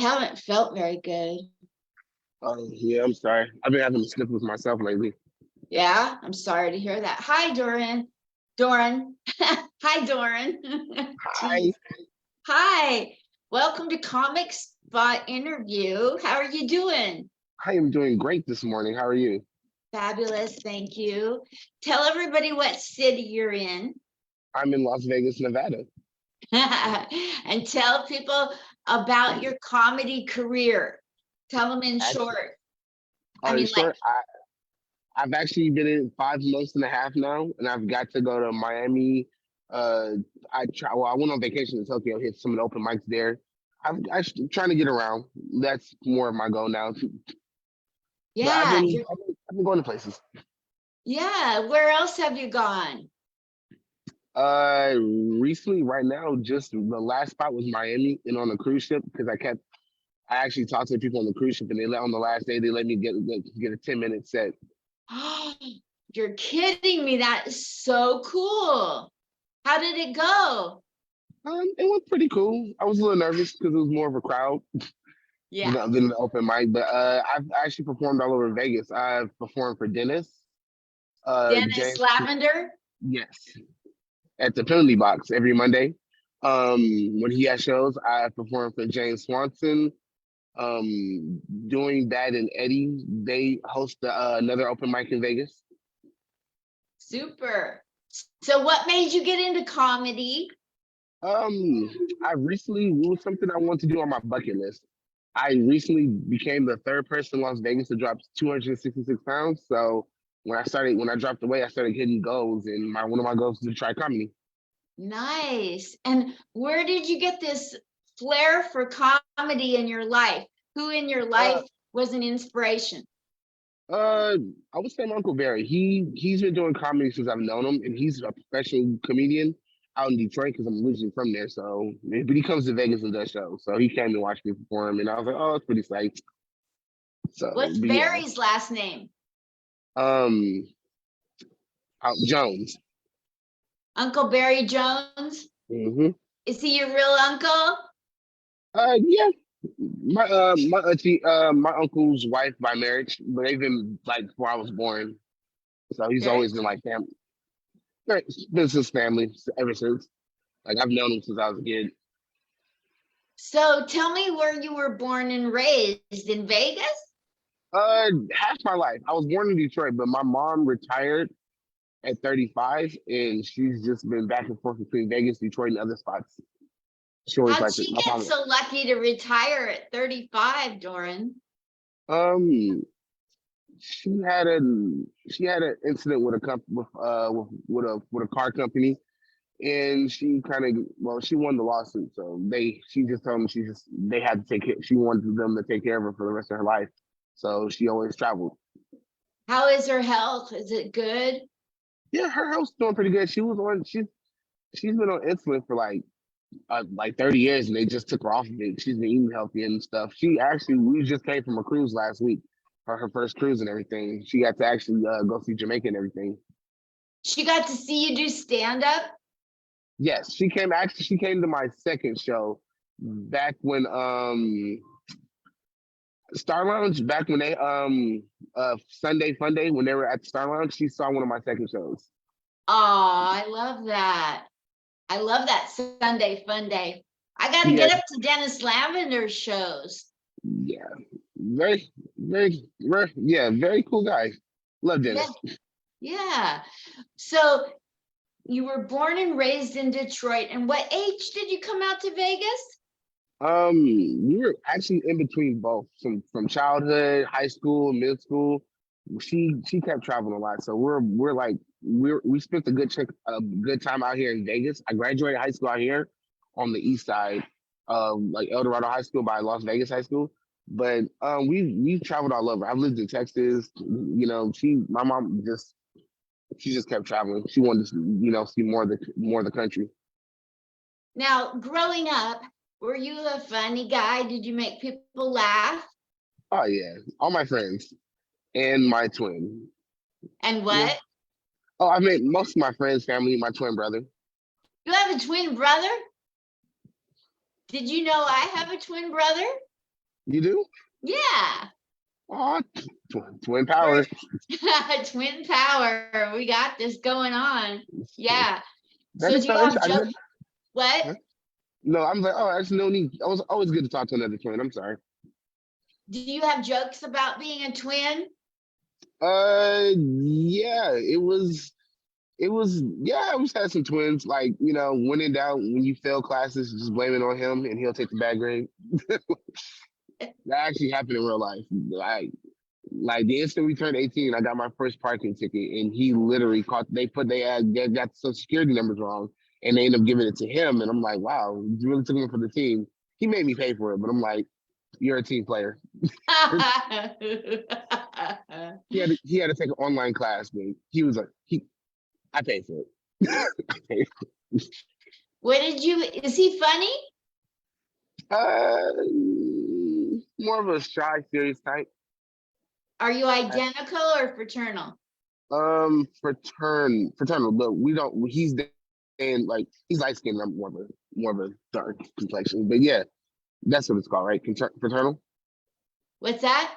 haven't felt very good. Oh, yeah, I'm sorry. I've been having to slip with myself lately. Yeah, I'm sorry to hear that. Hi, Dorrin. Dorrin. Hi, Dorrin. Hi. Jeez. Hi. Welcome to Comic Spot Interview. How are you doing? I am doing great this morning. How are you? Fabulous. Thank you. Tell everybody what city you're in. I'm in Las Vegas, Nevada. And tell people about your comedy career. Tell them in Actually, short. I mean, like, short, I've actually been in 5 months and a half now, and I've got to go to Miami. Uh, I went on vacation to Tokyo, hit some of the open mics there. I'm trying to get around. That's more of my goal now. But yeah, I've been going to places. yeah. Where else have you gone? Uh, Recently, right now, just the last spot was Miami and on a cruise ship because I actually talked to the people on the cruise ship and on the last day they let me get a 10-minute set. You're kidding me. That is so cool. How did it go? It was pretty cool. I was a little nervous because it was more of a crowd Yeah. than the open mic, but I've actually performed all over Vegas. I've performed for Dennis, Dennis James, Lavender? yes, at the penalty box every Monday. When he has shows, I performed for James Swanson. Doing that and Eddie, they host another open mic in Vegas. Super. So what made you get into comedy? I recently, it was something I wanted to do on my bucket list. I recently became the third person in Las Vegas to drop 266 pounds. So when I dropped the weight, I started hitting goals, and one of my goals was to try comedy. Nice. And where did you get this flair for comedy in your life? Who in your Uh, life was an inspiration? uh, I would say my Uncle Barry. He's been doing comedy since I've known him, and he's a professional comedian out in Detroit because I'm originally from there. So, but he comes to Vegas and does shows. So he came to watch me perform, and I was like, oh, it's pretty psyched. So, What's but yeah, Barry's last name? um, Jones. Uncle Barry Jones? Hmm. Is he your real uncle? Yeah, my auntie, my uncle's wife by marriage, but they've been like before I was born. So he's Very always been like family, business family ever since. Like I've known him since I was a kid. So tell me where you were born and raised in Vegas? Half my life. I was born in Detroit, but my mom retired at 35, and she's just been back and forth between Vegas, Detroit, and other spots. She always How'd liked it. she My get mom. so lucky to retire at 35, Dorrin? Um, she had an incident with a with a car company, and she kind of she won the lawsuit. So she just told me they had to take care. She wanted them to take care of her for the rest of her life. So she always traveled. How is her health? Is it good? Yeah, her health's doing pretty good. She's been on insulin for like 30 years, and they just took her off of it. She's been eating healthy and stuff. We just came from a cruise last week, her first cruise and everything. She got to actually go see Jamaica and everything. She got to see you do stand-up? Yes, she came to my second show back when Star Lounge, back when they Sunday Fun Day, when they were at the Star Lounge. She saw one of my second shows. Oh, I love that. I love that Sunday Fun Day. I got to Yeah, get up to Dennis Lavender's shows. yeah, very cool guy. Love Yeah, Dennis. yeah. So you were born and raised in Detroit. And what age did you come out to Vegas? We were actually in between both, from childhood, high school, middle school. She kept traveling a lot, so we spent a good time out here in Vegas. I graduated high school out here on the east side, like El Dorado High School by Las Vegas High School. But we traveled all over. I've lived in Texas. My mom she just kept traveling. She wanted to see more of the country. Now, growing up, were you a funny guy? Did you make people laugh? Oh yeah, all my friends and my twin. And Yeah. what? Oh, I made most of my friends, family, my twin brother. You have a twin brother? Did you know I have a twin brother? You do? Yeah. Oh, twin We're power. twin power. We got this going on. Yeah. That So is do you so have interesting. jokes? What? No, I'm like, oh, there's no need. It was always good to talk to another twin. I'm sorry. Do you have jokes about being a twin? Yeah, yeah, I was had some twins. Like, when in doubt, when you fail classes, just blame it on him and he'll take the bad grade. That actually happened in real life. Like the instant we turned 18, I got my first parking ticket, and he literally they got the social security numbers wrong, and they ended up giving it to him. And I'm like, wow, you really took him for the team. He made me pay for it, but I'm like, you're a team player. He had to take an online class, but he was like, I paid for it. I paid What did you, is he funny? more of a shy, serious type. Are you identical or fraternal? Fraternal, but we don't. And like he's light skinned. I'm more of a dark complexion. But yeah, that's what it's called, right? Fraternal. What's that?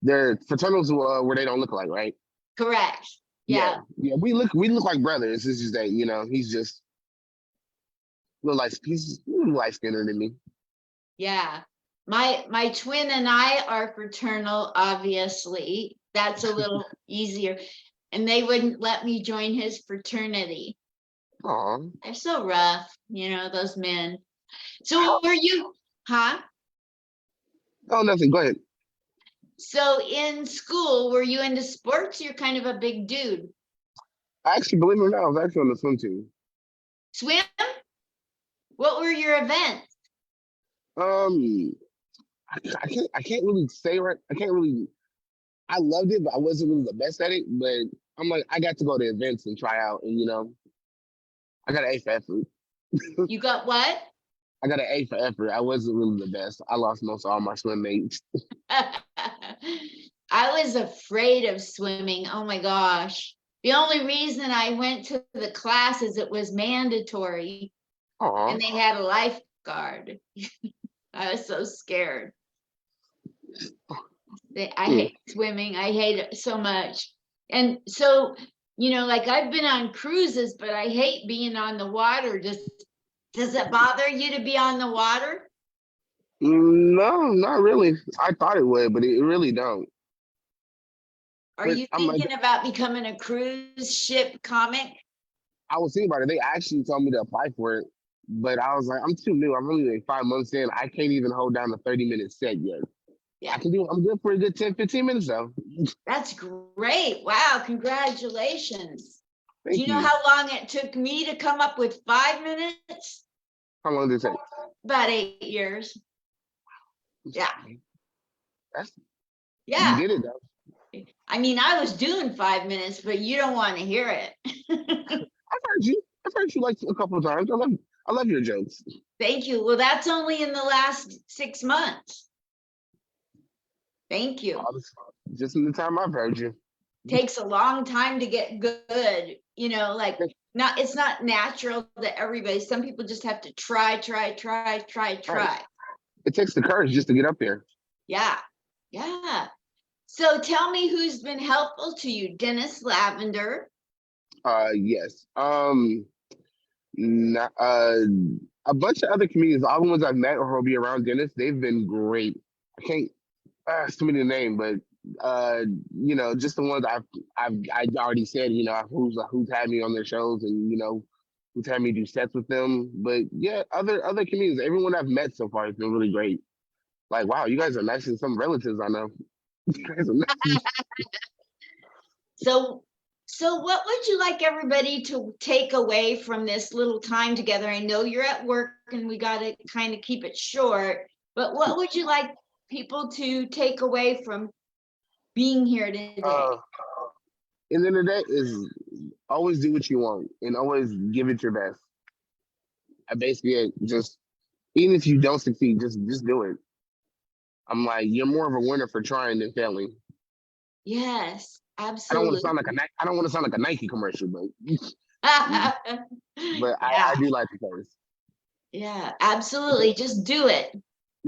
They're fraternals where they don't look alike, right? Correct. Yeah, Yeah. yeah. We look like brothers. It's just that he's just he's a little light skinned than me. Yeah. My twin and I are fraternal, obviously. That's a little easier. And they wouldn't let me join his fraternity. Aw. They're so rough, those men. So How? were you, huh? Oh, nothing. Go ahead. So in school, were you into sports? You're kind of a big dude. I actually, believe it or not, I was actually on the swim team. Swim? What were your events? Um, I can't really say right. I can't really. I loved it, but I wasn't really the best at it. But I'm like, I got to go to events and try out, and I got an A for effort. You got what? I got an A for effort. I wasn't really the best. I lost most of all my swim mates. I was afraid of swimming. Oh my gosh. The only reason I went to the class is it was mandatory Aw. and they had a lifeguard. I was so scared. I Mm. hate swimming. I hate it so much. And so, like I've been on cruises, but I hate being on the water. Does it bother you to be on the water? No, not really. I thought it would, but it really don't. Are But you I'm like, thinking about becoming a cruise ship comic? I was thinking about it. They actually told me to apply for it, but I was like, I'm too new. I'm only like 5 months in. I can't even hold down a 30-minute set yet. Yeah, I'm good for a good 10, 15 minutes though. that's great. Wow, congratulations. Do Thank you know you. how long it took me to come up with 5 minutes? How long did it take? About 8 years. Yeah, That's you yeah. did it though. I mean, I was doing 5 minutes, but you don't want to hear it. I've heard you like a couple of times. I love your jokes. Thank you. Well, that's only in the last 6 months. Thank you. All this, just in the time I've heard you. Takes a long time to get good, like not it's not natural that everybody, some people just have to try. Right. It takes the courage just to get up there. Yeah. Yeah. So tell me who's been helpful to you. Dennis Lavender. Yes. A bunch of other comedians, all the ones I've met or will be around Dennis, they've been great. I can't too many to name, but just the ones I already said, who's had me on their shows and who's had me do sets with them. But yeah, other comedians, everyone I've met so far has been really great. Like, wow, you guys are nicer than some relatives I know. You guys are nice. So what would you like everybody to take away from this little time together? I know you're at work and we got to kind of keep it short, but what would you like people to take away from being here today? And then the day is always do what you want and always give it your best. I basically just even if you don't succeed, just do it. I'm like, you're more of a winner for trying than failing. Yes, I don't want to absolutely. sound like I don't want to sound like a Nike commercial, but I Yeah, do like the place. yeah, absolutely. Just do it.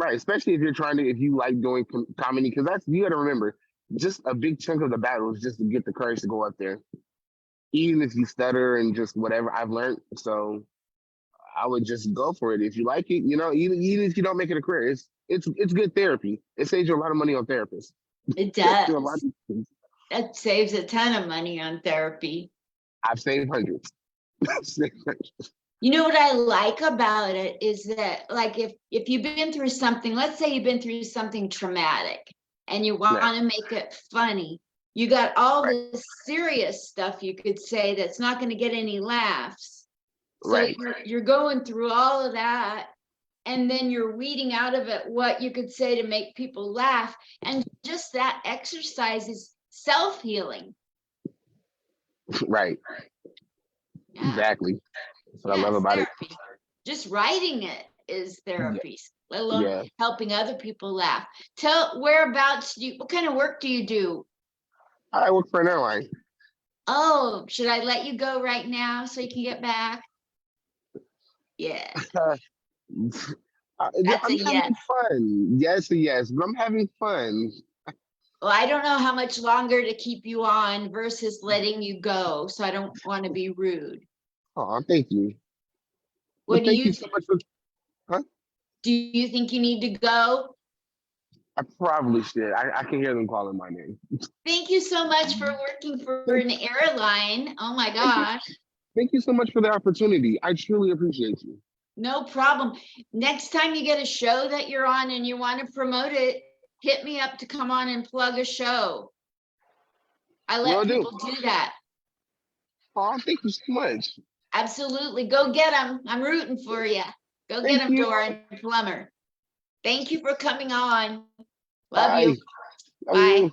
Right, especially if you're trying to, if you like doing comedy, because that's, you got to remember, just a big chunk of the battle is just to get the courage to go up there, even if you stutter and just whatever I've learned. So I would just go for it if you like it. You know, even if you don't make it a career, it's good therapy. It saves you a lot of money on therapists. It A lot does. of things. That saves a ton of money on therapy. I've saved hundreds. I've saved hundreds. You know what I like about it is that, like, if you've been through something, let's say you've been through something traumatic and you want Right, to make it funny, you got all right, this serious stuff you could say that's not going to get any laughs. So right, you're going through all of that, and then you're weeding out of it what you could say to make people laugh. And just that exercise is self-healing. right. Yeah. Exactly. That's what I love Yes, about it. therapy. Just writing it is Yeah, therapy, let alone yeah. helping other people laugh. Tell whereabouts do you, what kind of work do you do? I work for an airline. Oh, should I let you go right now so you can get back? Yeah, that's a I'm yes. having fun. Yes, yes, but I'm having fun. Well, I don't know how much longer to keep you on versus letting you go, so I don't want to be rude. Oh, thank you. Well, What do thank you you so much for. Huh? do you think you need to go? I probably should. I can hear them calling my name. Thank you so much for working for Thank, an airline. Oh my thank you. gosh. Thank you so much for the opportunity. I truly appreciate you. No problem. Next time you get a show that you're on and you want to promote it, hit me up to come on and plug a show. I Will let do. people do that. Oh, thank you so much. Absolutely. Go get them. I'm rooting for you. Go get Thank them, you. Dorrin Plummer. Thank you for coming on. Love you. Bye. Love Bye. you.